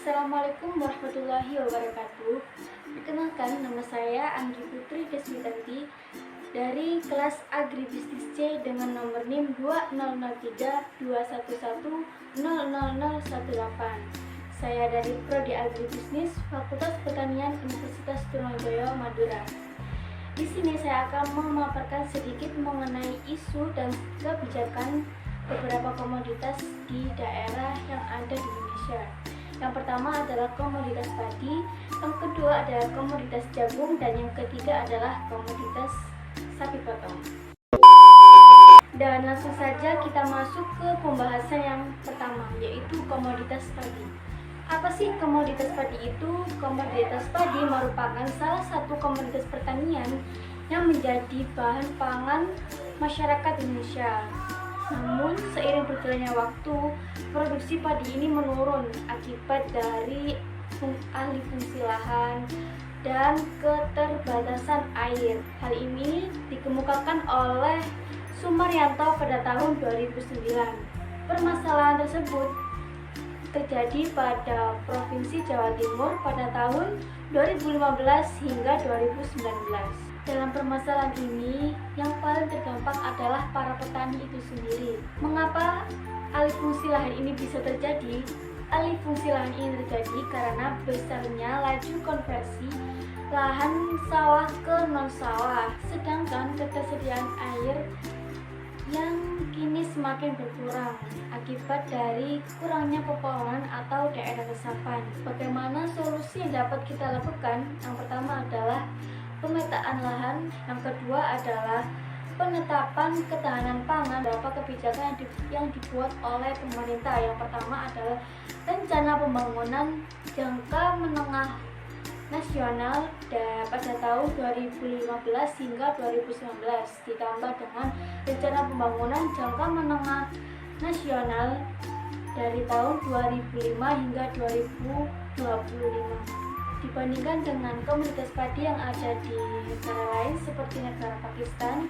Assalamualaikum warahmatullahi wabarakatuh. Perkenalkan, nama saya Anggi Putri Desmitanti dari kelas Agribisnis C dengan nomor NIM 200321100018. Saya dari Prodi Agribisnis Fakultas Pertanian Universitas Trunojoyo, Madura. Di sini saya akan memaparkan sedikit mengenai isu dan kebijakan beberapa komoditas di daerah yang ada di Indonesia. Yang pertama adalah komoditas padi, yang kedua adalah komoditas jagung, dan yang ketiga adalah komoditas sapi potong. Dan langsung saja kita masuk ke pembahasan yang pertama, yaitu komoditas padi. Apa sih komoditas padi itu? Komoditas padi merupakan salah satu komoditas pertanian yang menjadi bahan pangan masyarakat Indonesia. Namun, seiring berjalannya waktu, produksi padi ini menurun akibat dari alih fungsi lahan dan keterbatasan air. Hal ini dikemukakan oleh Sumaryanto pada tahun 2009. Permasalahan tersebut terjadi pada Provinsi Jawa Timur pada tahun 2015 hingga 2019. Dalam permasalahan ini, yang paling terdampak adalah para petani itu sendiri. Mengapa alih fungsi lahan ini bisa terjadi? Alih fungsi lahan ini terjadi karena besarnya laju konversi lahan sawah ke non-sawah, sedangkan ketersediaan air yang kini semakin berkurang akibat dari kurangnya pepohonan atau daerah resapan. Bagaimana solusi yang dapat kita lakukan? Yang pertama adalah pemetaan lahan, yang kedua adalah penetapan ketahanan pangan. Beberapa kebijakan yang dibuat oleh pemerintah. Yang pertama adalah rencana pembangunan jangka menengah nasional pada tahun 2015 hingga 2019, ditambah dengan rencana pembangunan jangka menengah nasional dari tahun 2005 hingga 2025. Dibandingkan dengan komoditas padi yang ada di negara lain seperti negara Pakistan,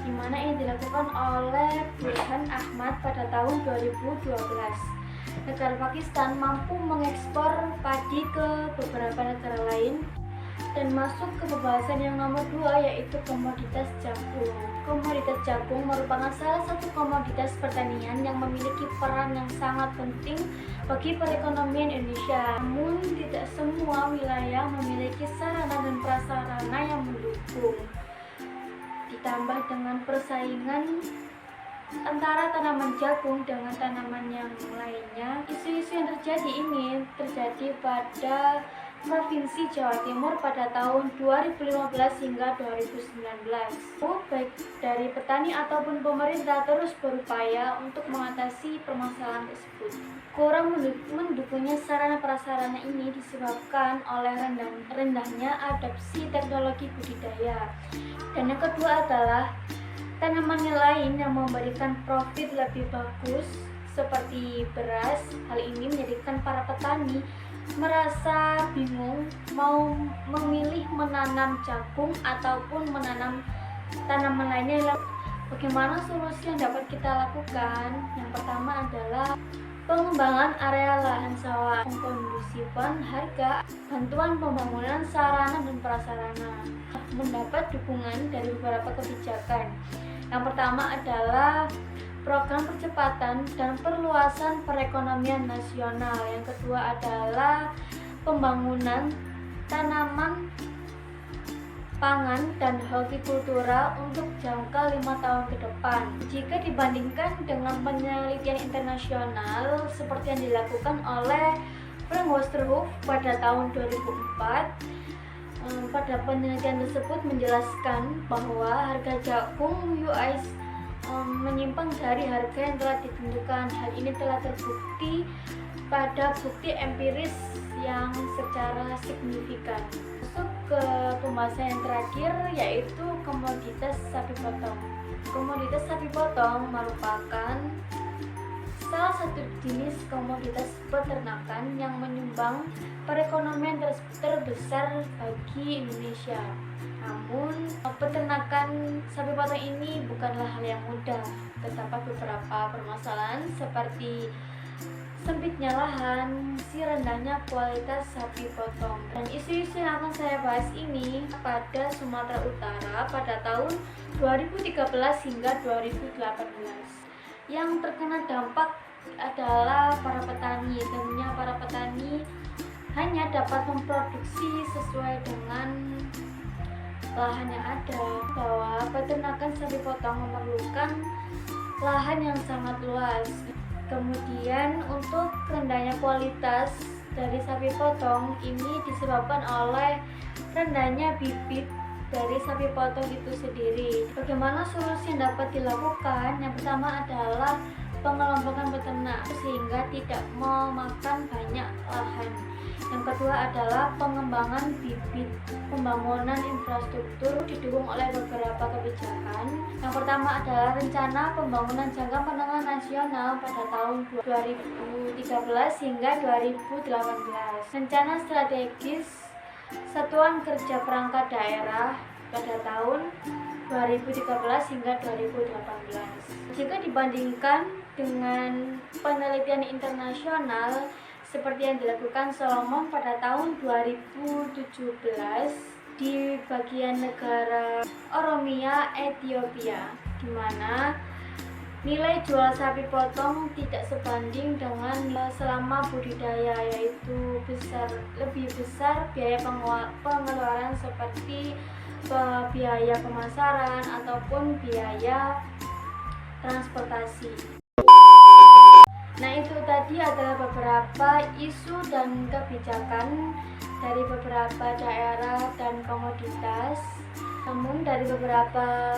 di mana ini dilakukan oleh Burhan Ahmad pada tahun 2012. Negara Pakistan mampu mengekspor padi ke beberapa negara lain. Dan masuk ke pembahasan yang nomor 2, yaitu komoditas jagung. Komoditas jagung merupakan salah satu komoditas pertanian yang memiliki peran yang sangat penting bagi perekonomian Indonesia. Namun tidak semua wilayah memiliki sarana dan prasarana yang mendukung. Ditambah dengan persaingan antara tanaman jagung dengan tanaman yang lainnya, isu-isu yang terjadi pada Provinsi Jawa Timur pada tahun 2015 hingga 2019. Baik dari petani ataupun pemerintah terus berupaya untuk mengatasi permasalahan tersebut. Kurang mendukungnya sarana prasarana ini disebabkan oleh rendahnya adopsi teknologi budidaya. Dan yang kedua adalah tanaman lain yang memberikan profit lebih bagus seperti beras. Hal ini menjadikan para petani merasa bingung mau memilih menanam jagung ataupun menanam tanaman lainnya. Bagaimana solusi yang dapat kita lakukan? Yang pertama adalah pengembangan area lahan sawah, pengkondisipan harga, bantuan pembangunan sarana dan prasarana. Mendapat dukungan dari beberapa kebijakan. Yang pertama adalah program percepatan dan perluasan perekonomian nasional. Yang kedua adalah pembangunan tanaman pangan dan hortikultura untuk jangka 5 tahun ke depan. Jika dibandingkan dengan penelitian internasional seperti yang dilakukan oleh Frank Westerhoff pada tahun 2004, pada penelitian tersebut menjelaskan bahwa harga jagung US menyimpang dari harga yang telah ditentukan. Hal ini telah terbukti pada bukti empiris yang secara signifikan. Masuk ke pembahasan yang terakhir, yaitu komoditas sapi potong. Komoditas sapi potong merupakan salah satu jenis komoditas peternakan yang menyumbang perekonomian terbesar bagi Indonesia. Namun, peternakan sapi potong ini bukanlah hal yang mudah. Terdapat beberapa permasalahan seperti sempitnya sempitnya lahan, si rendahnya kualitas sapi potong. Dan isu-isu yang akan saya bahas ini pada Sumatera Utara pada tahun 2013 hingga 2018. Yang terkena dampak adalah para petani. Tentunya para petani hanya dapat memproduksi sesuai dengan lahan yang ada, bahwa peternakan sapi potong memerlukan lahan yang sangat luas. Kemudian untuk rendahnya kualitas dari sapi potong ini disebabkan oleh rendahnya bibit dari sapi potong itu sendiri. Bagaimana solusi yang dapat dilakukan? Yang pertama adalah pengelompokan peternak sehingga tidak memakan banyak lahan. Yang kedua adalah pengembangan bibit. Pembangunan infrastruktur didukung oleh beberapa kebijakan. Yang pertama adalah rencana pembangunan jangka menengah nasional pada tahun 2013 hingga 2018. Rencana strategis Satuan Kerja Perangkat Daerah pada tahun 2013 hingga 2018. Jika dibandingkan dengan penelitian internasional seperti yang dilakukan Solomon pada tahun 2017 di bagian negara Oromia, Ethiopia, di mana nilai jual sapi potong tidak sebanding dengan selama budidaya, yaitu lebih besar biaya pengeluaran seperti biaya pemasaran ataupun biaya transportasi. Nah, itu tadi adalah beberapa isu dan kebijakan dari beberapa daerah dan komoditas. Namun dari beberapa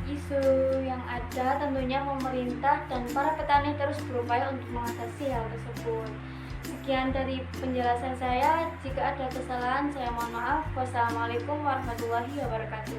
isu yang ada, tentunya pemerintah dan para petani terus berupaya untuk mengatasi hal tersebut. Sekian dari penjelasan saya. Jika ada kesalahan, saya mohon maaf. Wassalamualaikum warahmatullahi wabarakatuh.